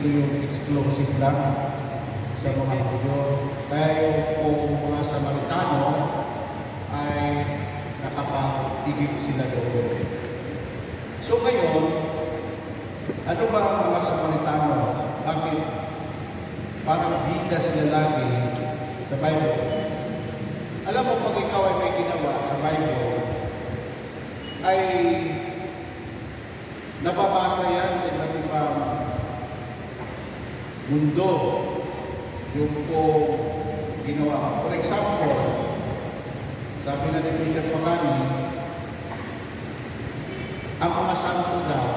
ito yung exclusive lang sa mga Hudyo. Kaya kung mga Samaritano ay nakapag-igib sila doon. So ngayon, ano ba ang mga Samaritano? Bakit parang bida sila lagi sa Bible? Alam mo, pag ikaw ay may ginawa sa Bible, ay nababasa yan sa iba't ibang mundo yung po ginawa. For example, sabi na ni Bishop Pagani, ang mga santo daw,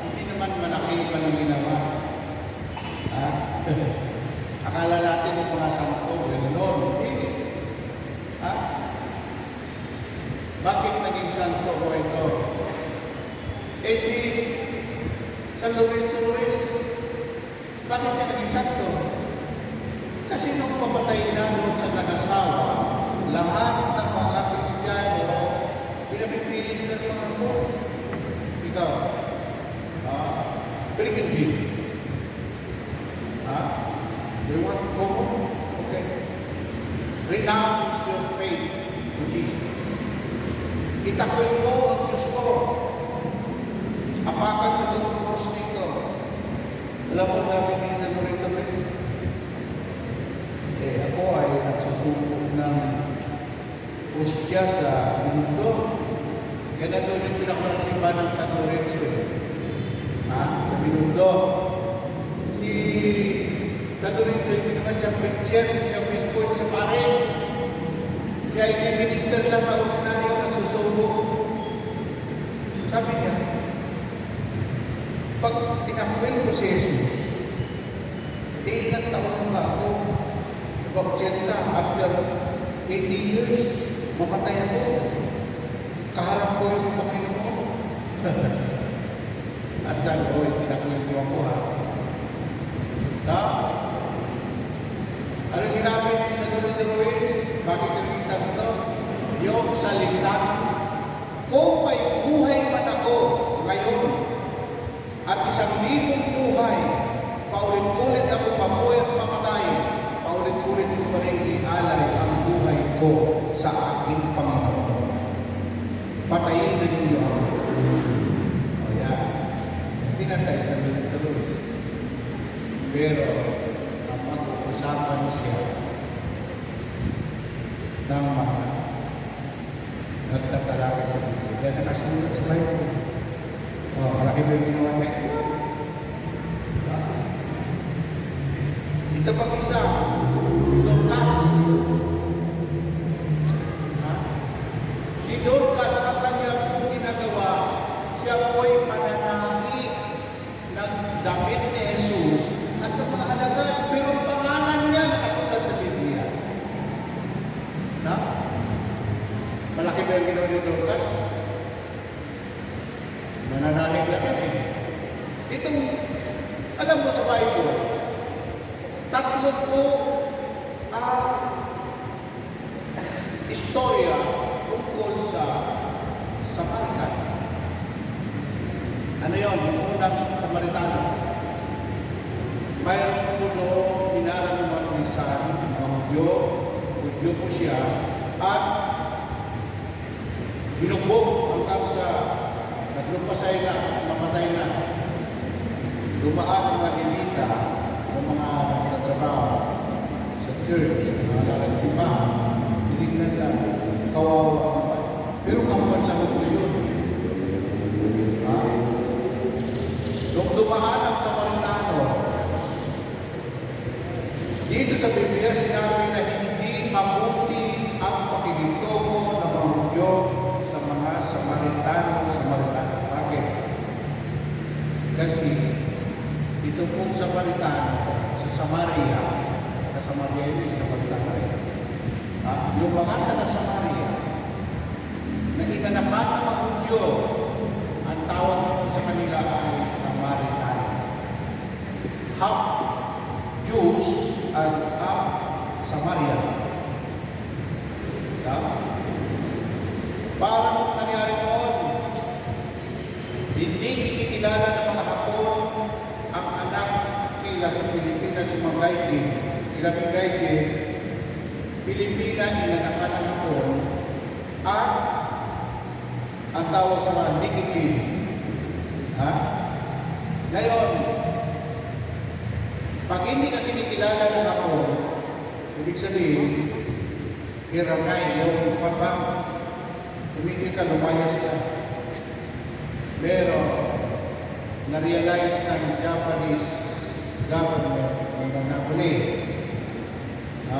hindi naman malaki pa ng ginawa. Ha? Akala natin yung mga santo, well-known. Hindi. Ha? Bakit naging santo ko ito? Eh si San Lorenzo Ruiz, bakit siya naging santo? Kasi nung pamatay na doon sa nag-asawa, lahat ng mga Kristiyano, pinapipili sila ng mga ko. Ikaw, Pilipin. Do you want to go home? Okay. Renounce your faith to Jesus. Itakoy mo ang Diyos ko. Apakan mo itong cross nito. Alam mo, sabi ni San Lorenzo Ruiz, ako ay nagsusubok ng hostya sa mundo. Kaya doon yung pinakasimba ng San Lorenzo. Sa minuto. Si San Lorenzo, hindi naman siya preacher, siya bispo, siya pare. Siya ay minister lang na ordinaryo, nagsusubok. Sabi niya, pag tinakwil ko si Jesus, ilang taon ba ako? Bakcheta, after 80 years, mamatay ako. Kaharap ko yung Panginoon. At sabi ko, tinakwil ko ako ha. Ano sinabi ni San Lorenzo Ruiz? Bakit siya naging santo? Yung salita, kung may buhay man ako ngayon, at 1,000 buhay, paulit-ulit ako mabuhay at mamatay, paulit-ulit ko pa rin ialay ang buhay ko sa aking Panginoon. Patayin na ninyo ako. O yan. Pinatay sa Lorenzo Ruiz. Pero, ang pag-uusapan siya ng mga nagtatalakay sa Biblia. Dahil nakasunod sa Bible. Malaki ba yung ginawa na ito? Ito pang isa, si Dorcas. Si Dorcas, ang kanyang ginagawa, siya po ay mananagi ng damit ni Jesus at ng mga alagad, pero ang pangalan niya nakasulat sa Biblia. Malaki ba yung ginawa ni Dorcas? Mananahig lang yan eh. Itong, alam mo sa Bible, tatlo po ang istorya tungkol sa Samaritan. Ano yun? Yung unang Samaritano. Mayroon po doon, pinaranuman ni San, mga Hudyo po siya, at binugbog hanggang sa naglumpasay na, mamatay na. Dumaan ang mga elita ng mga nagtatrabaho sa church, mga larang simbahan, tinignan lang, kawawa naman. Pero kawan lang ito yun. Nung dumaan ang Samaritano, dito sa Biblia sinabi na hindi mabuti ang pakikitungo ng mga Hudyo sa mga Samaritano. Bakit? Kasi ito pong Samaritano sa Samaria, taga-Samaria yun, Samaritano rin. Yung mga taga-Samaria na inanapan ng mga Hudyo, ang tawag naman sa kanila ay Samaritan. Half Jews at half Samaritan. Parang nangyari noon, hindi kinikilala ng mga Hapon ang anak ni nila sa Pilipinas, si Mang Gaijin. Sila Mang Gaijin, Pilipina, inanakan ng hapon, at ang tawag sa mga Nikijin. Ha? Ngayon, pag hindi ka kinikilala ng hapon, ibig sabihin, irangay yung pagpang, tumigil ka, lumayas ka. Pero, na-realize ng Japanese government ng Napoli na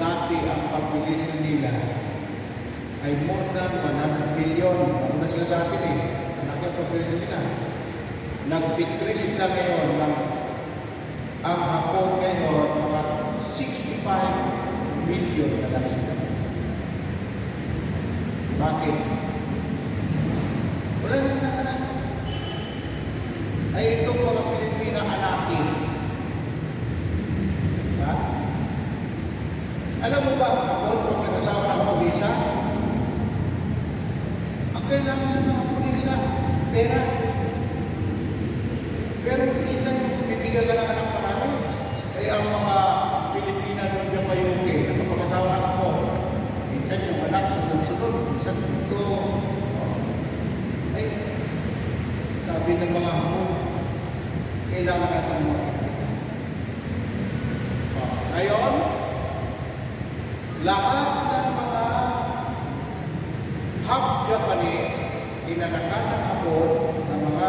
dati ang population nila ay more than 100 million. Ano na sila sa atin eh. Ang ating population nila. Nag-decrease na ngayon ang Hapon ngayon mga 65 million na lang sila. Bakit? Wala na nakanan. Ay itong mga Pilipina anakin. Ha? Alam mo ba ang Hapon kung nag-asawa ng pulisa? Ang kailangan ng mga pulisa, pera. Pero hindi sila yung bibigyan ka ng anak marami. Ay ang mga Pilipina doon dyan mayuki, nakapag-asawa ng Hapon. Minsan yung anak, sunod-sunod. Minsan ito. Ay, sabi ng mga Hapon, kailangan natin mo. Ngayon, lahat ng mga half-Japanese, inanakan ng Hapon ng mga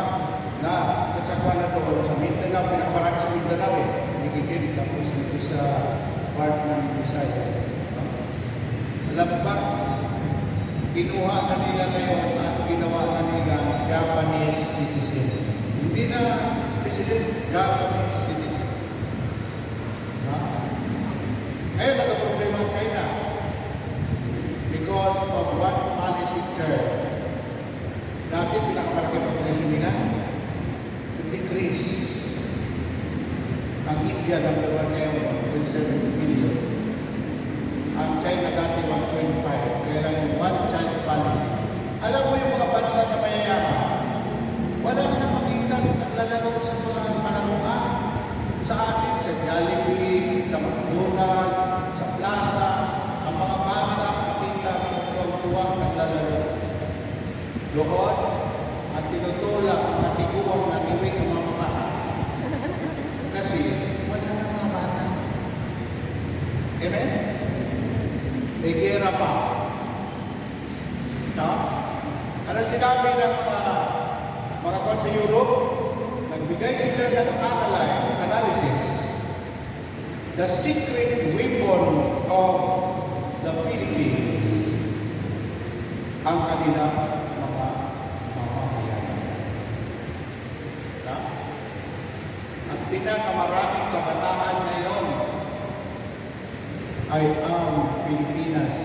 na kasakwa na doon sa Mindanao, pinakaparami sa Mindanao eh. Nagigit tapos dito sa part ng Bisaya. Alam ba, kinuha na nila ngayon at ginawa na nila Japanese citizen. Hindi na President, Japanese citizen. Ha? Ngayon, nagka-problema ang China. Because of one policy term. Dati, pinakamalaki population nila, decrease. Ang India, number 1 ngayon, 1.7 million. Ang China dati, 1.5. Kaya lang yung one-child policy. Alam mo yung mga bansa na mayayaman, wala ka na makita naglalaro sa mga panalunan. Sa atin, sa Jollibee, sa McDonald's, sa Plaza, ang mga bata, makita, tuwang-tuwang naglalaro. Doon, at tinutulak ang natiguang na iwing ng mga bata. Kasi, wala na mga bata. Amen? May gera pa. No? Ano sinabi ng mga kwan sa Europe? Nagbigay sila ng analysis. The secret weapon of the Philippines ang kanilang mga mamamayan. No? Ang pinakamaraming kabataan ngayon ay ang Pilipinas.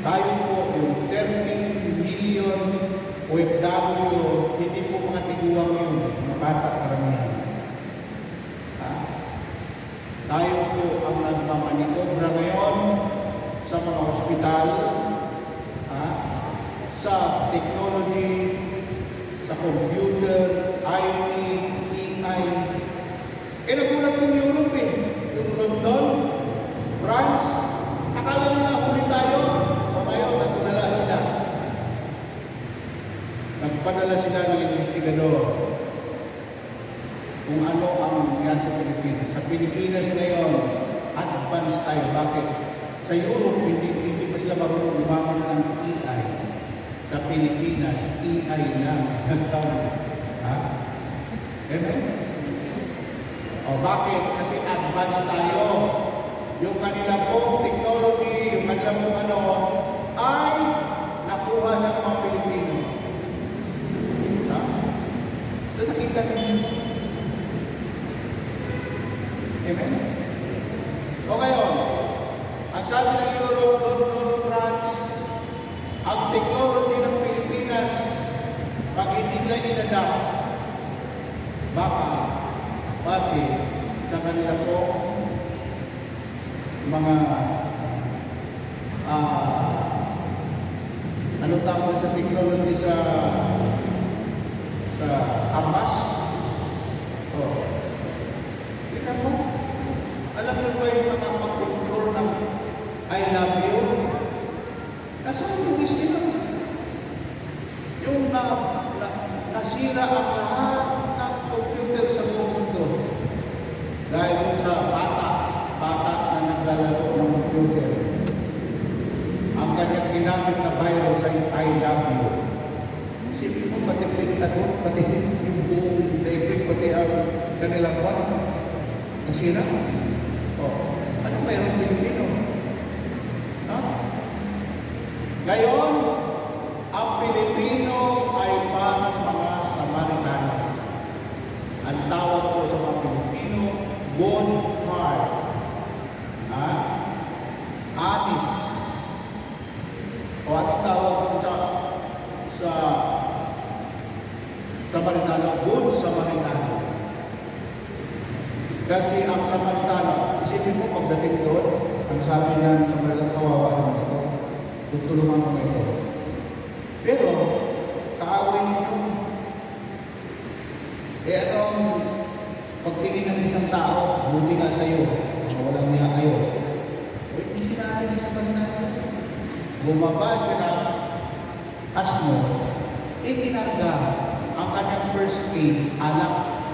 Tayo po yung 13 million OFW, hindi po mga tiguang yun, mga bata karamihan. Tayo po ang nagmamanikobra ngayon sa mga ospital, sa technology, sa computer, IT, AI. Nagulat yung Europe eh. Yung London, France, akala nila huli tayo, o ngayon nagpadala sila. Nagpadala sila ng investigador kung ano ang yan sa Pilipinas. Sa Pilipinas ngayon, advance tayo. Bakit? Sa Europe, hindi pa sila marunong gumamit ng AI. Sa Pilipinas, AI lang. Ha? Amen? O bakit? Kasi advance tayo. Yung kanila pong technology, yung kanila pong ano, ay nakuha ng mga Pilipino. Ha? So nakita ninyo. Amen? O ngayon, ang sabi ng Europe, London, France, ang technology ng Pilipinas, pag hindi na inadapt, baka, pati sa kanila po, mga ano tawag sa technology sa AMAS, kanilang buwan. Nasira. O, ano mayroong Pilipino? Ha? Ngayon, ang Pilipino ay parang mga Samaritano. Ang tawag ko sa mga Pilipino, bonfire. Ha? Anis. O anong tawag ko sa Samaritano? Good Samaritano. Kasi ang Samaritano, isipin mo pagdating doon, ang sabi ng Samaritano, kawawa naman ito. Tutulungan mo ito. Pero, kaaway nito. Anong pagtingin ng isang tao, buti nga sa iyo, walang niya kayo. Hindi sinabi ng Samaritano. Bumaba siya ng asno, itinangga ang kanyang first aid, alak.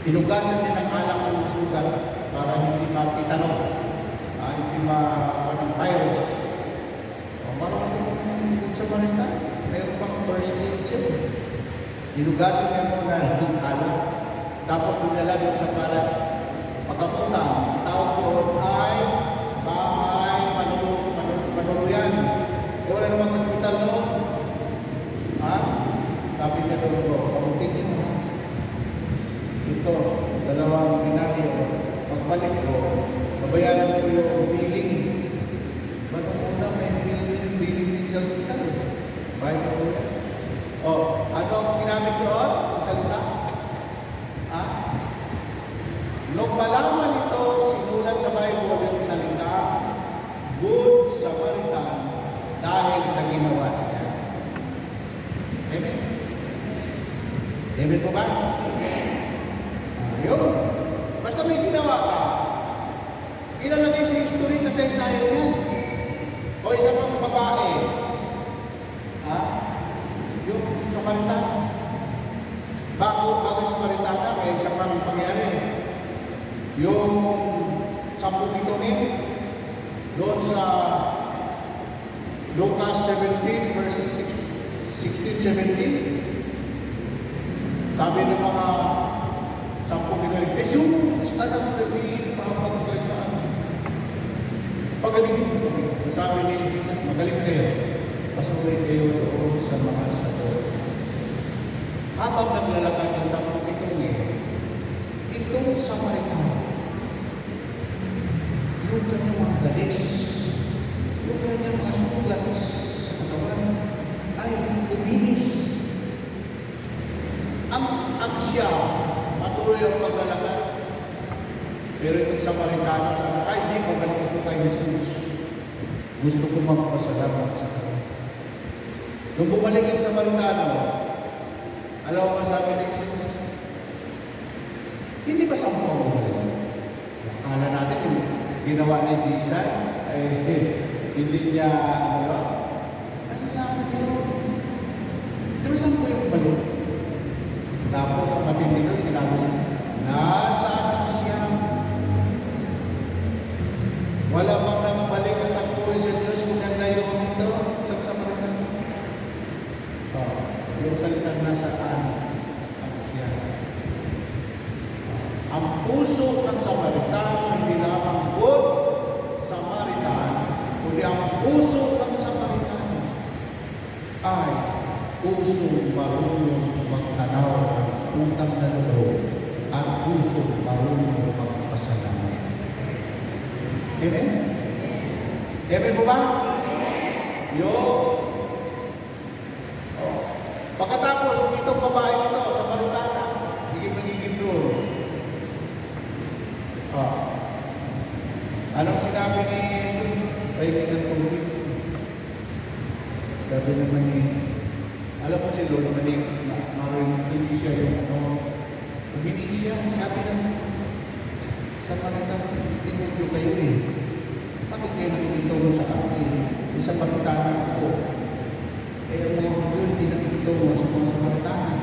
Inugasan niya ng alak ng sugat para hindi makitano, hindi ng virus. Marunong yung Samaritano, mayroon pang first aid siya. Inugasan niya muna ng alak, tapos dinala doon sa palat. Pagkapunta, ang tawag doon ay bahay manuluyan. Wala namang hospital doon. Ha? Sabi niya doon ko, kamutin niyo na. Ito, dalawang binati ko. Pagbalik ko, babayaran ko yung billing. Ba't muna may billing din sa hospital? Bayad ko yan. O, ano ang ginamit doon? Ang salita? Ha? Nung malaman ito, sinulat sa Bible yung salita, Good Samaritan, dahil sa ginawa niya. Amen? Amen po ba? Ayun. Basta may ginawa ka, ilalagay sa history kasi sayo niya. O isa pang babae, ha? Yung Samaritana. Bago yung Samaritana, may isa pang pangyari. Yung 10 bituin, doon sa Lucas 17, verse 16-17, sabi ng mga 10 bituin, Jesus, anak na David, pakapagkay sa amin. Pagalingin mo kami. Sabi ni Jesus, magaling kayo. Pasuloy kayo doon sa mga sagot. Habang naglalakad yung 10 bituin, itong Samaritano, yung kanyang mga galis, yung kanyang mga sugat sa katawan, ay uminis. Ang siya, patuloy ang paglalakad. Pero itong Samaritano, sabi, ay, hindi, magaling ito kay Jesus. Gusto ko magpasalamat sa kanya. Nung bumalik yung Samaritano, alam mo sabi ni Jesus, hindi ba sampaw mo? Akala natin yung ginawa ni Jesus ay hindi niya ano lang yun? Di ba saan po yung balik? Tapos ang matindi doon sinabi niya, nasaan siya? Wala bang nagbalik at nagpuri sa Diyos kung ganda yung ito sa Samaritano? Yung salitang nasaan ang siya. Ang puso ng Samaritano hindi lamang good Samaritan, kundi ang puso ng Samaritano ay puso marunong magtanaw ng utang na loob at puso marunong magpasalamat. Amen? Amen po ba? Pagkatapos, itong babae nito, Samaritana, higit doon. Anong sinabi ni Jesus? Pahingan tubig. Sabi naman ni, alam mo si Lord, hindi siya yung hindi siya, sabi naman, Samaritana, tinudyo kayo eh. Bakit kayo nakikita mo sa akin? Isa Samaritana ako. Kaya ang mga mga hindi nakikita mo sa mga Samaritana.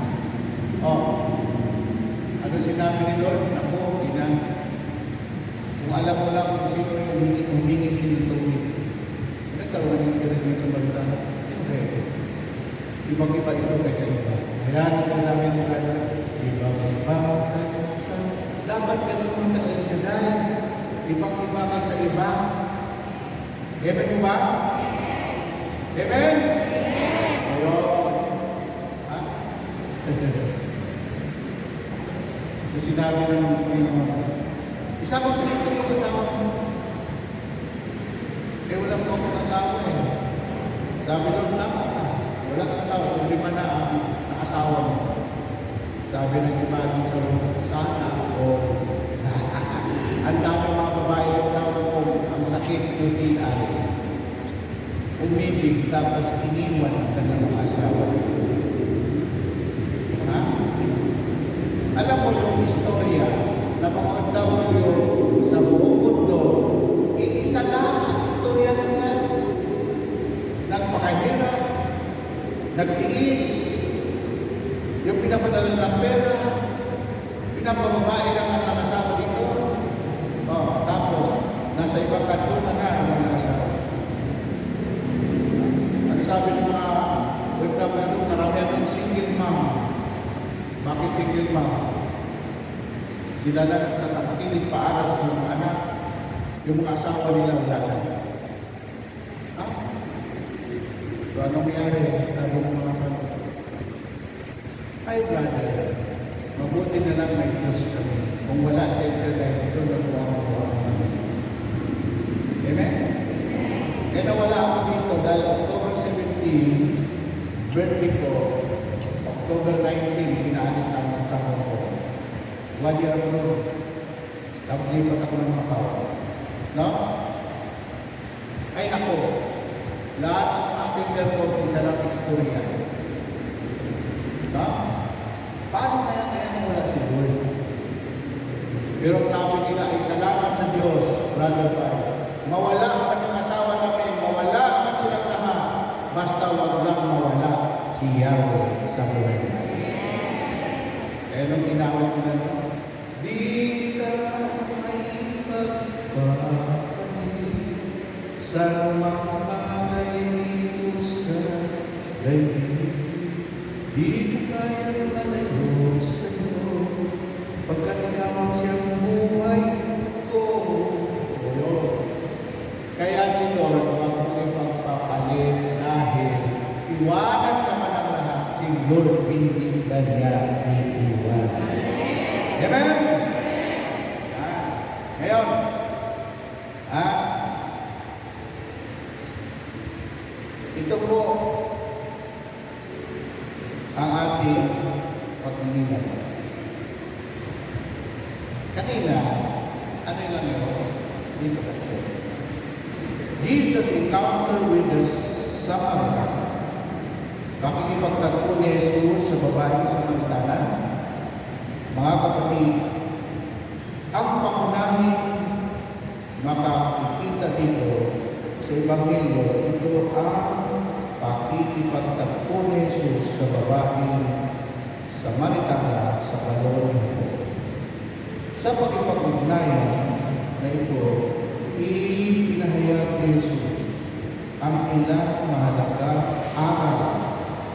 Ano sinabi ni Lord? Ako, kung alam mo lang kung sino yung humingi sinutubig, nagkaroon ng interes ng Samaritana. Siyempre, ibang-iba ito kaysa iba. Kaya sinasabi ni Lord, ibang-iba ibang-iba kayo sa iba. Amen mo ba? Amen? Ayun. Ha? Ito sinabi ng Panginoon. Isama ko dito yung kasama ko. Wala po akong asawa eh. Sabi doon lang, wala kang asawa. Kung lima na ang asawa mo. Sabi ng iba doon sa sana o ang dami mga babae ng asawa ko, ang sakit UTI. Umibig tapos iniwan ang kanilang asawa. Ha? Alam mo yung istorya na mga OFW sa buong mundo, iisa lang ang istorya nila. Nagpakahirap, nagtiis, yung pinapadala ng pera, pinapababae lang ang nakasawa dito. Tapos, nasa ibang kanto na ang nakasawa. Ano sabi ng mga OFW, karamihan ng single mom. Bakit single mom? Sila na nagtatangkilig paaral sa mga anak, yung mga asawa nila wala na. Ha? So, anong nangyari? Sabi ng mga kapatid, ay brother, mabuti na lang may Diyos kami. Kung wala siya dahil siguro nakuha ko kami. Amen? Kaya nawala ako dito dahil October 17, birthday ko, October 19, pinaalis na ang tao ko. 1 year ago, tapos lipat ako ng Macau. No? Ay nako, lahat ng ating airport, isa lang istorya. No? Paano kaya wala si Lord? Pero ang sabi nila ay salamat sa Diyos, brother pa. Mawala ang kanyang asawa namin, mawala ang silang lahat, basta wag lang mawala si Yahweh sa buhay namin. Kaya nung inawal nila no? Di ka may magpapalit sa mga bagay dito sa daigdig. Di ko kaya malayo sa iyo pagkat ikaw siyang buhay ko. Kaya si Lord, huwag mo ipagpapalit dahil iwanan ka man ang lahat. Si Lord, hindi ka niya iiwan. Amen? Ngayon, ito po ang ating pagninilay. Kanina, ano yung lang yun? Dito kasi. Jesus encountered with the Samaritan. Pakikipagtagpo ni Jesus sa babaeng Samaritana. Mga kapatid, ang pangunahing makikita dito sa Ebanghelyo, ito ang pakikipagtagpo ni Jesus sa babaeng Samaritana sa kaloob nito. Sa pakikipag-ugnayan na ito, ipinahayag ni Jesus ang ilang mahalagang aral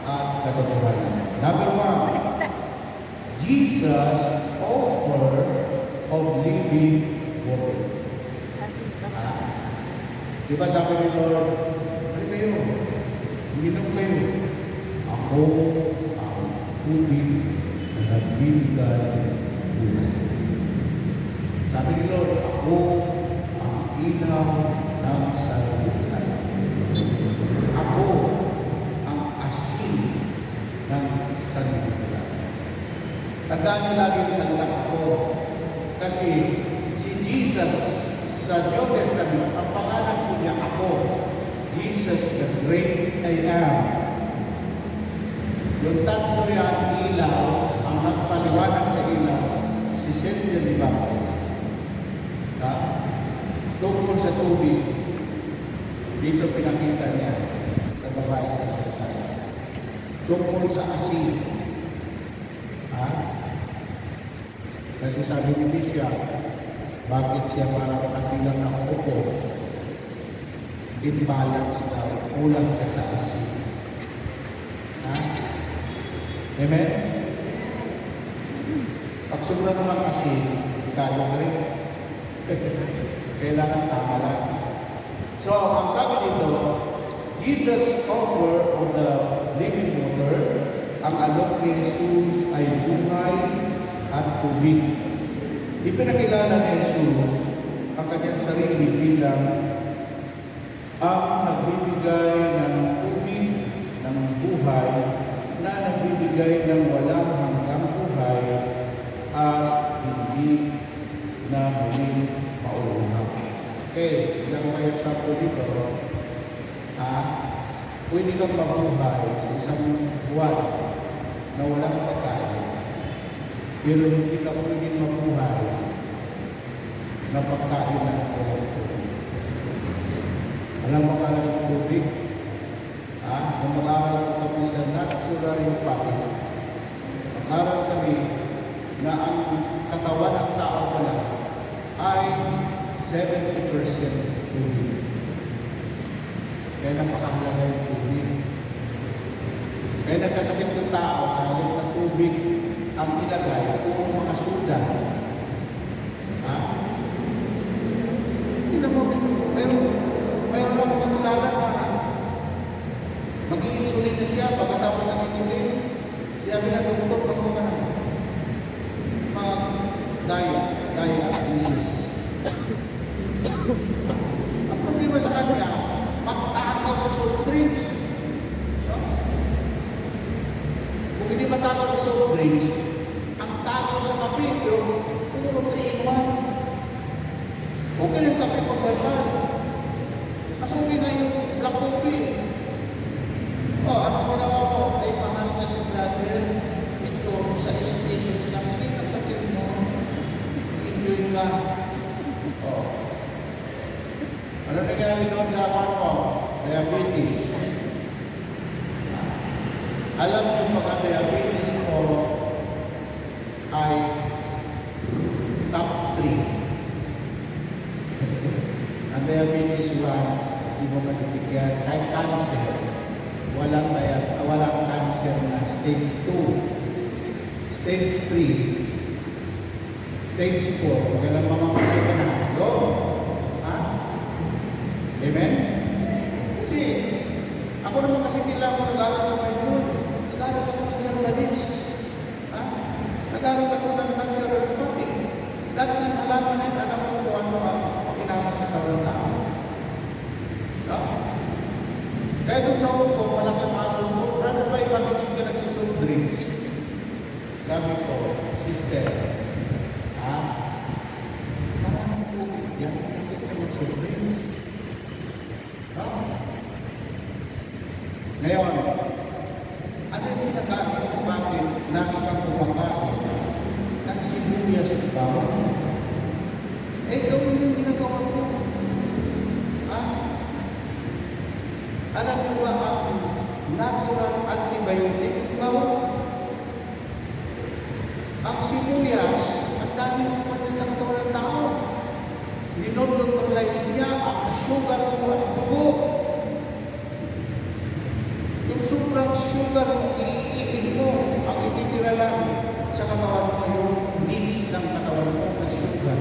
at katotohanan. Number 1, Jesus offer of living water. Diba sabi ni Lord, ano kayo? Uminom kayo. Ako ang tubig na nagbibigay buhay. Sabi ni Lord, ako ang ilaw ng sanlibutan. Ako ang asin ng sanlibutan. Tandaan niyo lagi ang salita ako. Kasi si Jesus sa New Testament, ang pangalan po niya ako. Jesus the great I am. Yung tatlo yan, ilaw, ang nagpaliwanag sa ilaw, si St. John the Baptist. Tungkol sa tubig, dito pinakita niya sa babae sa kapatid. Tungkol sa asin, kasi sabi ni Bishop, bakit siya parang kapilang na upos? Imbalance daw, kulang siya sa asin. Amen? Pag sobra naman asin, kaya rin. Kailangan tama lang. So, ang sabi dito, Jesus offer of the living water, ang alok ni Jesus ay buhay at tubig. Ipinakilala ni Jesus ang kanyang sarili bilang ang nagbibigay ng tubig ng buhay na nagbibigay ng walang hanggang buhay at hindi na muling mauluhan. Okay, ilang kayo sample dito. Pwede kang mabuhay sa isang buwan na walang pagkain. Pero hindi ka pwedeng mabuhay na pagkain na walang tubig. Alam mo ka ng tubig? Kung mag-aaral kami sa natural empathy, mag-aaral kami na ang katawan ng tao pala ay 70% tubig. Kaya napakahalaga yung tubig. Kaya nagkasakit yung tao sa halip ng tubig ang ilagay kung mga suda. Hindi na mo, mayroon lang pagkulala na mag-i-insulin na siya. Pagkatapos ng insulin, siya binagluto pag mga dialysis. Ang problema sa kanya, matakaw sa soft drinks. Kung hindi matakaw sa soft drinks, ang takaw sa kape, pero puro 3-in-1. Okay yung kape pag-verbal. Mas okay na yung black coffee. Ang ginawa ko ay pangalan na si brother ito sa station lang. Sige, kapatid mo, enjoy ka. Ano nangyari doon sa ako? Diabetes. Alam mo pagka-diabetes mo ay top 3. Ang diabetes 1, hindi mo matitigyan. Kahit cancer, walang cancer na stage 2, stage 3, stage 4. Kailan mamamatay ka na? Go! Amen? Kasi, ako naman kasi kailangan ko nag-aaral sa Bible. Nag-aaral ako ng herbalist. Nag-aaral ako ng natural empathy. Dahil ng halaman na yun, alam ko kung ano ang pakinaman sa tawang tao. Kaya kung sa ko, malaki ang mo, brother ba kami hindi ka nagsusoft drinks? Sabi ko, sister, parang tubig yan, hindi ka nagsusoft drinks. Ngayon, ano yung pinakain kung bakit nakikang kumakain ng sibuyas at bawang? Gawin yung ginagawa ko. Alam mo ba ang natural antibiotic? Bawang. Ang sibuyas, ang dami ng pagkain sa katawan ng tao. Ninoneutralize niya ang sugar mo at dugo. Yung sobrang sugar mo, iiibig mo, ang ititira lang sa katawan mo yung needs ng katawan mo na sugar.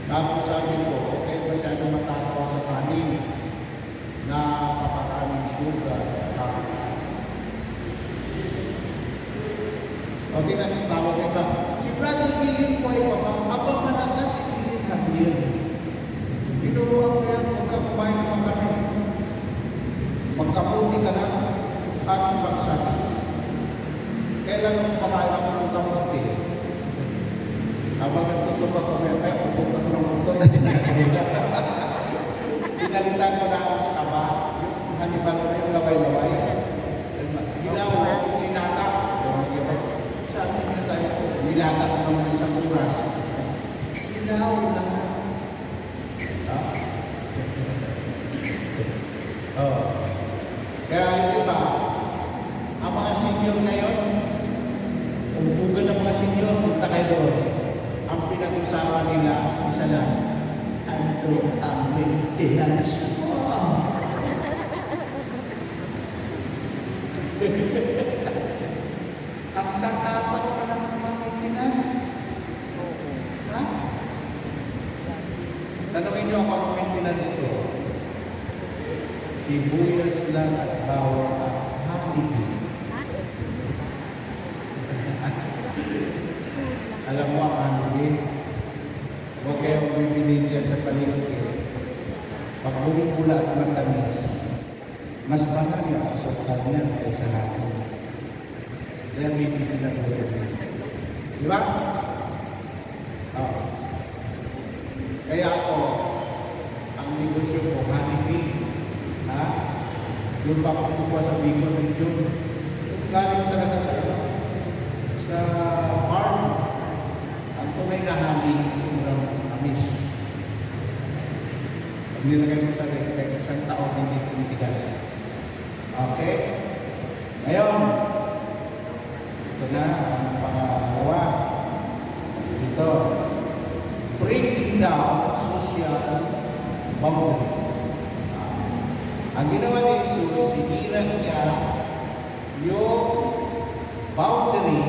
Tapos sabi ko, okay, masyado matakaw sa kanin na papakanin sugar. Okay na yung tawag iba. Si Brother William po ay mapamalakas si William Javier. Tinuruan ko yan, huwag ka kumain ng mga magkaputi ka lang at magsama. Kailangan pakain ako ng kaputi. Habang nagtutubak ko may pupunta ko ng mundo na pinalitan ko na ang saba, yung haniban ko yung laway-laway. Hilaw ko, ninata. Sabi ko na tayo, nilata ko naman isang oras. Hilaw lang. Kaya yung iba, ang mga senior na yun, kung bugal ng mga senior, punta kayo doon. Ang pinag-usapan nila, isa lang, ano ang maintenance mo? Ang tatapat pa ng nyo ako ang maintenance ko. Sibuyas lang at bawang at honey. Alam mo ang honey, huwag kayong bibili dyan sa paligid. Pag bumula at matamis, mas mahal yung asukal niya kaysa honey. Kaya bibis nila po yun. Di ba? Oo. Kaya ako, ang negosyo ko, honeybee. Ha? Yung papakuha sa Bicol region. Galing talaga sa farm. Ang tunay na honey, sobrang amis. Pag nilagay mo sa rektek, isang taon hindi tumitigas. Okay? Ngayon, ito na ang pangalawa. Ito. Breaking down social boundaries. Ang ginawa ni Jesus, sinira niya yung boundary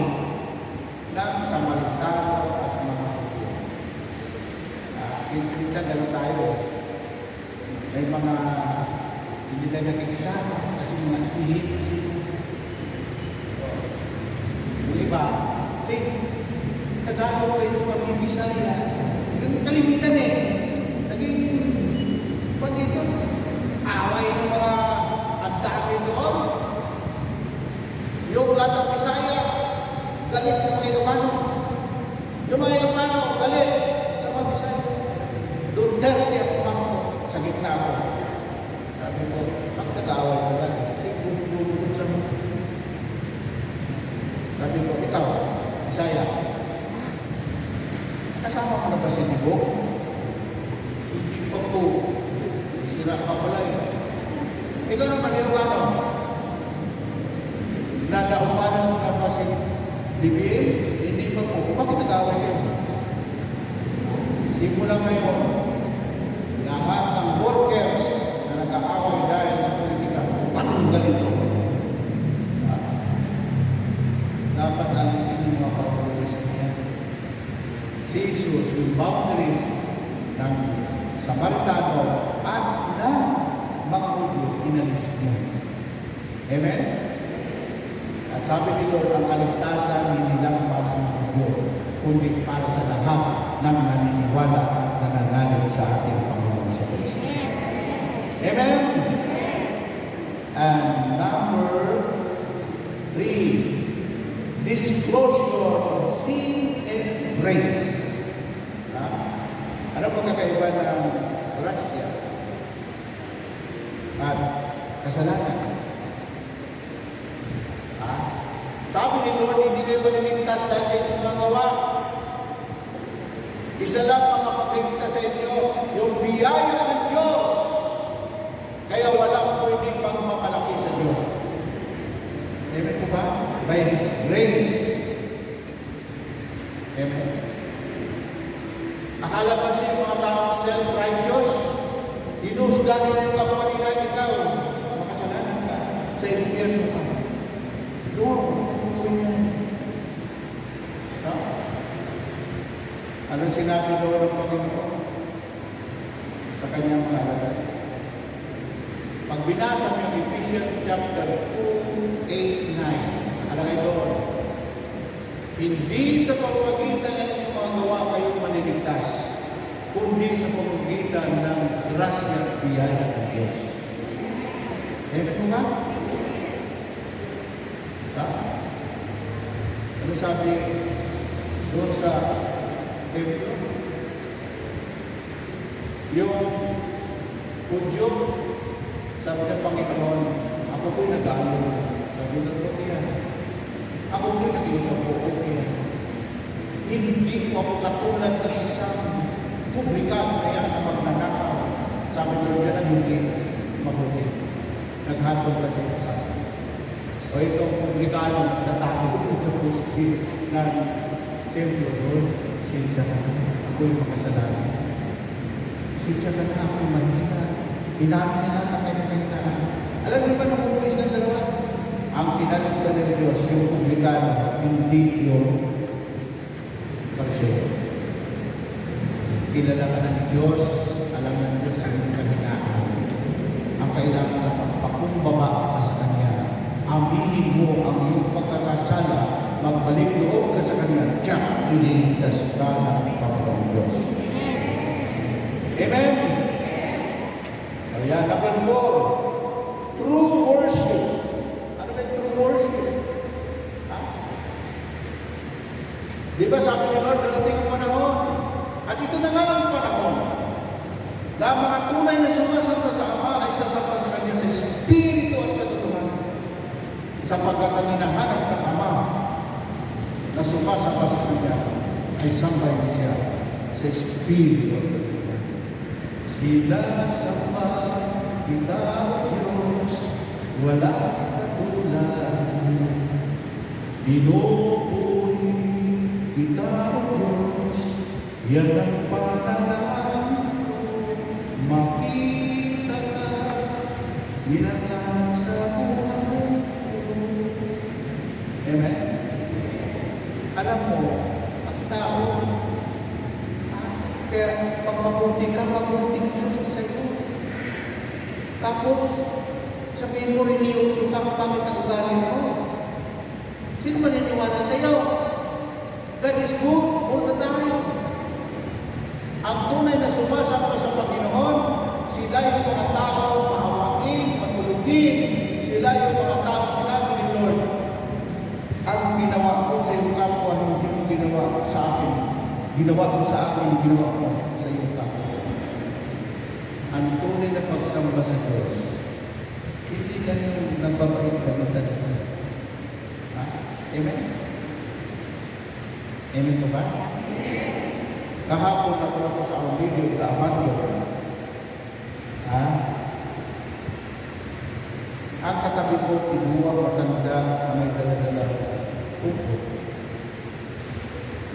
ng Samaritano at mga Hudyo. Minsan gano'n tayo. May mga hindi tayo nakikisama kasi mga ihip kasi. Di ba? Tagalog kayo kami Bisaya. Kalimitan eh. Naging pag ito, away ng mga andami doon. Yung lahat ng Bisaya, galit sa mga Ilocano. Yung mga Ilocano, galit sa mga Bisaya. Duterte at Marcos, sa gitna ako. Sabi ko, pag nag-away ko lang, kasi bubulubulod sa mga. Sabi ko, ikaw, Bisaya, kasama ko na ba si Dibo? Hindi pa po. Sira ka pala eh. Ikaw naman, Ilocano. Nadaupanan mo na ba si DBM? Hindi pa po. Bakit nag-away yun? Simula ngayon, lahat ng workers na nag-aaway dahil sa politika, patunggalin ko. Dapat alisin yung mga boundaries niya. Si Jesus, yung boundaries ng Samaritano at ng mga Hudyo, inalis niya. Amen? At sabi ni Lord, ang kaligtasan hindi lang para sa mga Hudyo, kundi para sa lahat ng naniniwala at nananalig sa ating Panginoon sa Kristo. Amen? And number 3, disclosure of sin and grace. Ano po kakaiba ng grasya at kasalanan? Sabi ni Lord, hindi kayo maniligtas dahil sa inyong mga gawa. Isa lang makapagligtas sa inyo, yung biyaya ng Diyos. Kaya walang pwedeng pagmamalaki sa Diyos. Amen po ba? By His grace. Amen. Akala ba niyo yung mga taong self-righteous? Hinusgan nila yung kapwa nila, ikaw, makasalanan ka, sa impyerno ka. Lord, ano gawin niya? Ano sinabi Lord ng Panginoon sa kanyang mga alagad? Pag binasa mo yung Ephesians chapter 2, 8, 9, alagay doon, hindi sa pamamagitan ng inyong mga gawa kayong maniligtas, kundi sa pamamagitan ng grasya at biyaya ng Diyos. Amen mo ba? Ano sabi doon sa templo? Yung Hudyo, sabi ng Panginoon, ako po'y nag-aalala. Sabi ng Panginoon, ako po'y nag-iingabuo. Hindi ko ako katulad ng isang publikano kaya na magnanakaw. Sabi ng yan ang hindi mabuti. Naghatol kasi ito. O itong publikano natago sa posti ng templo doon. Sinsya ka na. Ako'y makasalanan. Sinsya ka na ako'y mahina. Inamin na lang ang kanya-kanya. Alam niyo ba nung umulis ng dalawa? Ang pinalagpan ng Diyos, yung publikano, hindi yung pariseo. Kilala ka ng Diyos, alam aminin mo ang iyong pagkakasala, magbalik loob ka sa Kanya, tiyak, ililigtas ka ng Panginoong Diyos. Amen? Kaya number 4, true worship. Ano ba yung true worship? Ha? Di ba sabi ni Lord, darating ang panahon? At ito na nga ang panahon na mga tunay na sumasamba sa Ama ay sasamba sa Kanya sa Espiritu at katotohanan, sapagkat ang hinahanap ng Ama na sumasamba sa Kanya ay sambay na siya sa Espiritu at katotohanan. Sila samba kita, O Diyos, wala katulad. Pinupuri kita, O Diyos, yan ang panalangin ko. Makita ka, nilalang sa buhay ko. Amen? Alam mo, ang tao, kaya pag mabuti ka, mabuting Diyos na sa iyo. Tapos, sabihin mo, religyoso ka, pangit ang ugali mo. Sino maniniwala sa iyo? God is good all the time. Ang tunay na sumasamba sa Panginoon, sila yung mga tao mahawain, matulugin. Sila yung mga tao sinabi ni Lord, ang ginawa ko sa iyong kapwa, hindi mo ginawa sa akin. Ginawa ko sa akin, ginawa ko sa iyong kapwa. Ang tunay na pagsamba sa Diyos, hindi lang yung nagbabait ka ng talaga. Ha? Amen? Amen po ba? Kahapon ako sa akong video, kaaman ko. Ha? Ang katabi ko, kinuha matanda na may dala-dala. Suko.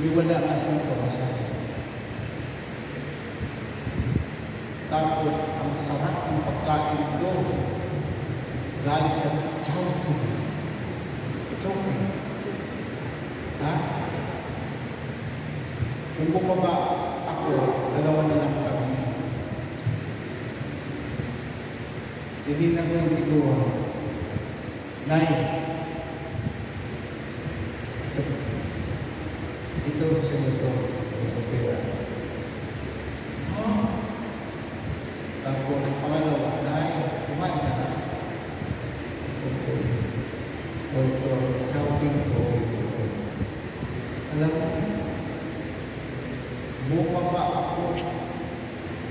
Iwala nga siyang pamasahe. Tapos, ang sarap ng pagkain ko, galing sa chowking. Chowking. Ha? Kung bumaba ako, dalawa na lang kami. Hindi na ko yung ituwa. Nay, ito sa ito, ito pera. Tapos, pangalawa, Nay, kumain na na. Ito, chowking ko. Alam mo, bumaba ako,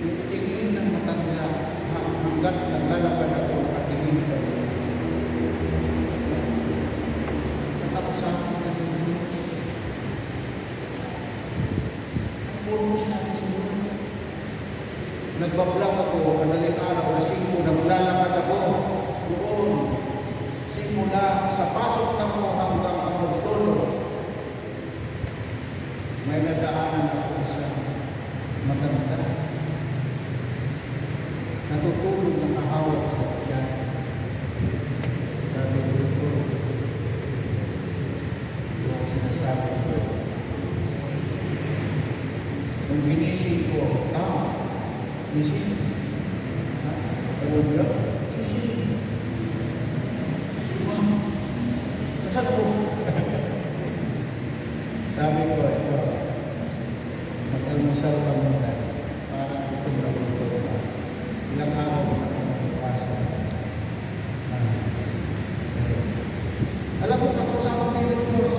yung tingin ng matanda, hanggat naglalakad ako, katingin pa rin. At sa akin na ng Diyos, puro sinabi sa Diyos. Nagbablog ako, madaling araw, na 5, naglalakad ako, doon, simula sa pasok na ko hanggang ang solo. May nadaanan ako sa matanda. Natutulog ng kahawak sa tiyan. Sabi ko, yung sinasabi ko. Nung ginising ko, gising. Alam mo, gising. Nasaan ko? Sabi ko, ito, mag-almusal ka muna. Parang ito na ito. Ilang araw na ako magpasa. Alam mo, kakusama kayo ng Diyos.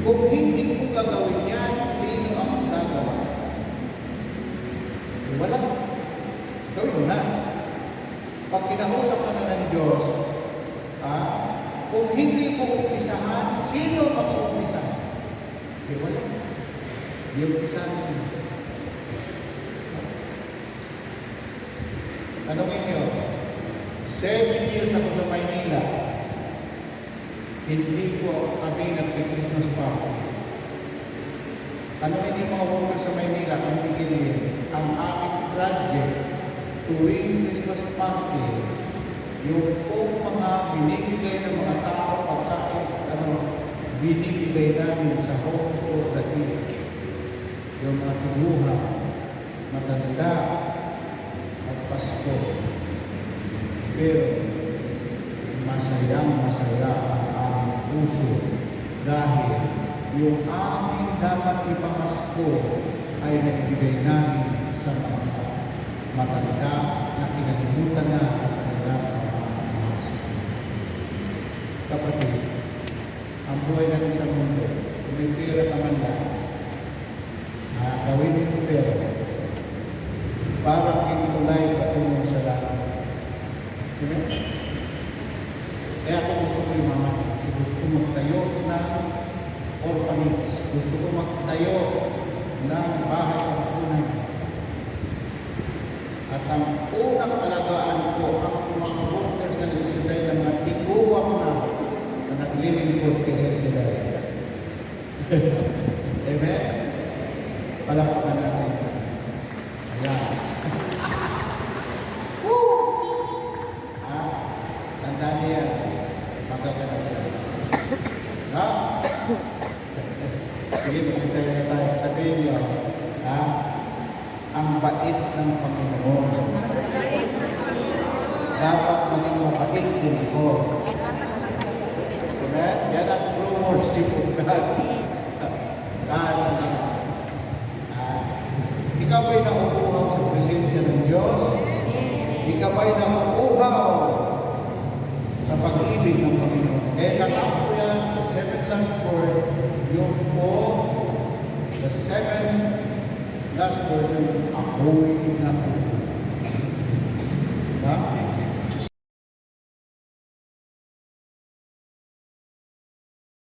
Kung hindi mo gagawin yan, sino ang gagawa? Wala. Gawin mo na. Pag kinausap ka na ng Diyos, kung hindi mo umpisahan, sino mag-uumpisahan? Di wala. Di umpisahan mo. Tanungin niyo, 7 years ako sa Maynila, hindi ko kami nag-Christmas party. Tanungin niyo mga workers sa Maynila, ang bigilin, ang aming project tuwing Christmas party, yung kung mga binibigay ng mga tao, pagkain, binibigay namin sa home for the day. Yung mga tiguha, matanda, at Pasko. Pero, masaya puso dahil yung aming dapat ipamasko ay nagbigay namin sa mga matanda na kinalimutan na ang kanilang mga pangangailangan. Kapatid, ang buhay natin sa mundo, kung may pera ka man lang, gawin mo pero parang kinitulay patungo sa langit. Diba? Kaya ako gusto ko yung mama, gusto ko magtayo ng orphanage, gusto ko magtayo ng bahay pagkunan. At ang unang alagaan ko, ang mga workers na nagsisilay ng mga tiguwang na naglilingkod kay Israel. Amen? Palakpakan natin. Ayan. Tandaan niya, magkaganap yan. Ha? Sige, magsitayo na tayo. Sabihin niyo, ang bait ng Panginoon. Dapat maging mabait din ko. Amen? Yan ang true worship of God. Ikaw ba'y nauuhaw sa presensya ng Diyos? Ikaw ba'y nauuhaw sa pag-ibig ng Panginoon? Kaya kasama ko yan sa 7th last word, yung po, the 7th last word, yung ako'y nauuhaw.